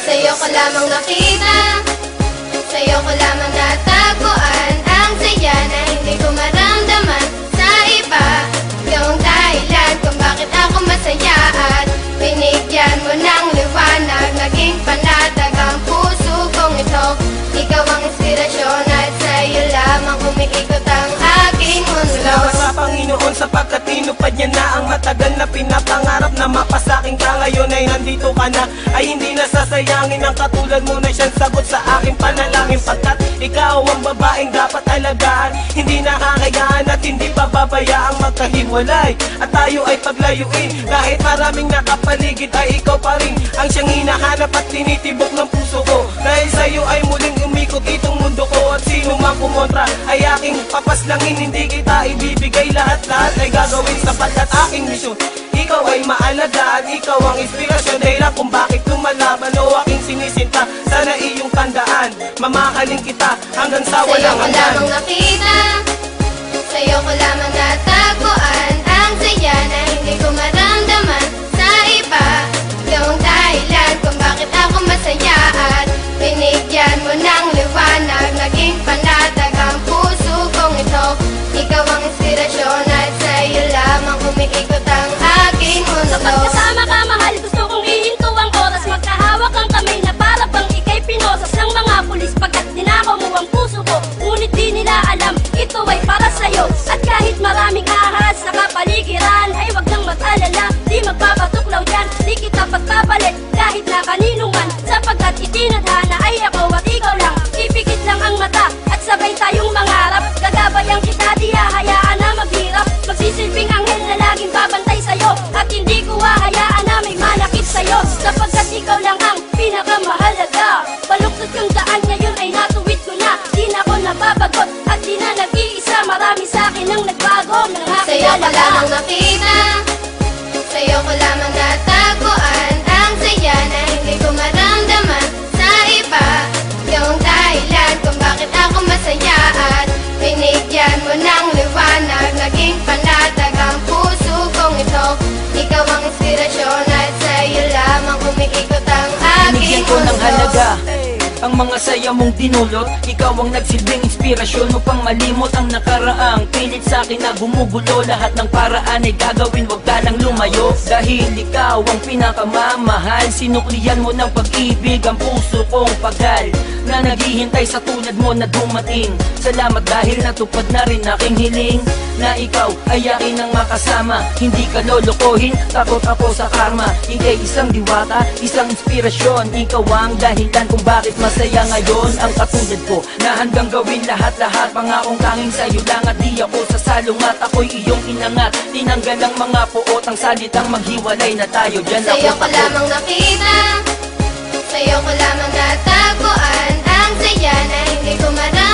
Sa'yo ko lamang nakita, sa'yo ko lamang natagpuan ang saya na hindi ko maramdaman sa iba. Yung dahilan kung bakit ako masaya at binigyan mo ng liwanag, naging panatag ang puso kong ito. Ikaw ang inspirasyon at sa'yo lamang umiikot ang aking mundo. Salamat sa Panginoon sapagkat tinupad niya na ang matagal na pinapangarap na mapasakin ka. Ngayon ay nandito ka na, ay hindi nasasayangin ang katulad mo na siyang sagot sa aking panalangin. Pagkat ikaw ang babaeng dapat alagaan, hindi nakakayaan at hindi pababayaang magkahiwalay at tayo ay paglayuin. Kahit maraming nakapaligid ay ikaw pa rin ang siyang hinahanap at tinitibok ng puso ko. Dahil sa'yo ay muling umikot itong mundo ko, at sino mang kumontra ay aking papaslangin. Hindi kita ibibigay, lahat-lahat ay gagawin sapagkat aking misyon ikaw ay maalagaan. Ikaw ang inspirasyon, dahilan kung bakit lumalaban o aking sinisinta. Sana iyong tandaan, mamahalin kita hanggang sa walang hanggan. Sa'yo ko lamang nakita, sa'yo ko lamang natagpuan ang saya na hindi ko maramdaman sa iba. Yung dahilan kung bakit ako masaya at binigyan mo ng liwanag, naging panatag ang puso kong ito. Ikaw ang inspirasyon at sa'yo lamang umiikot ang aking mundo. Kapag kasama ka mahal, gusto kong ihinto ang oras, magkahawak ang kamay na para bang ikay pinosas ng mga pulis. Pagkat dinakaw mo ang puso ko, ngunit di nila alam ito ay para sa'yo. At kahit maraming ahas sa kapaligiran ay wag nang mag-alala, di magpapatuklaw yan, di kita pagpapalit kahit na kanino man. Sapagkat itinadhana ay ako at ikaw lang, ipikit lang ang mata at sabay tayong mangarap. Gagabayan kita, di hahayaan na maghirap, magsisilbing anghel na laging babantay sa'yo. At hindi ko hahayaan na may manakit sa'yo, sapagkat ikaw lang ang pinakamahalaga. Baluktot yung daan ngayon ay natuwid ko na, di na ako nababagot at di na nag-iisa. Marami sa'kin ang nagbago nang Sa'yo ko nakilala ka. lamang nakita, sa'yo ko lamang natagpuan ang saya na hindi ko maramdaman sa iba. Yung dahilan kung bakit ako masaya at binigyan mo ng liwanag, naging panatag ang puso kong ito. Ikaw ang inspirasyon at sa'yo lamang umiikot ang aking Binigyan ko ng mundo. halaga ang mga saya mong dinulot. Ikaw ang nagsilbing inspirasyon upang malimot ang nakaraang pilit sa akin na gumugulo. Lahat ng paraan ay gagawin, wag ka lang lumayo. Dahil ikaw ang pinakamamahal, sinuklian mo ng pag-ibig ang puso kong pagal na naghihintay sa tulad mo na dumating. Salamat dahil natupad na rin aking hiling na ikaw ay akin ang makasama. Hindi ka lolokohin, takot ako sa karma. Ika'y isang diwata, isang inspirasyon. Ikaw ang dahilan kung bakit masaya ngayon ang katulad ko, na handang gawin lahat-lahat. Pangakong tanging sa'yo lang at di ako sasalungat. Ako'y iyong inangat, tinanggal ang mga puot, ang salitang maghiwalay na tayo. Diyan ako Sa'yo ko lamang nakita, sa'yo ko lamang natagpuan ang saya na hindi ko maramdaman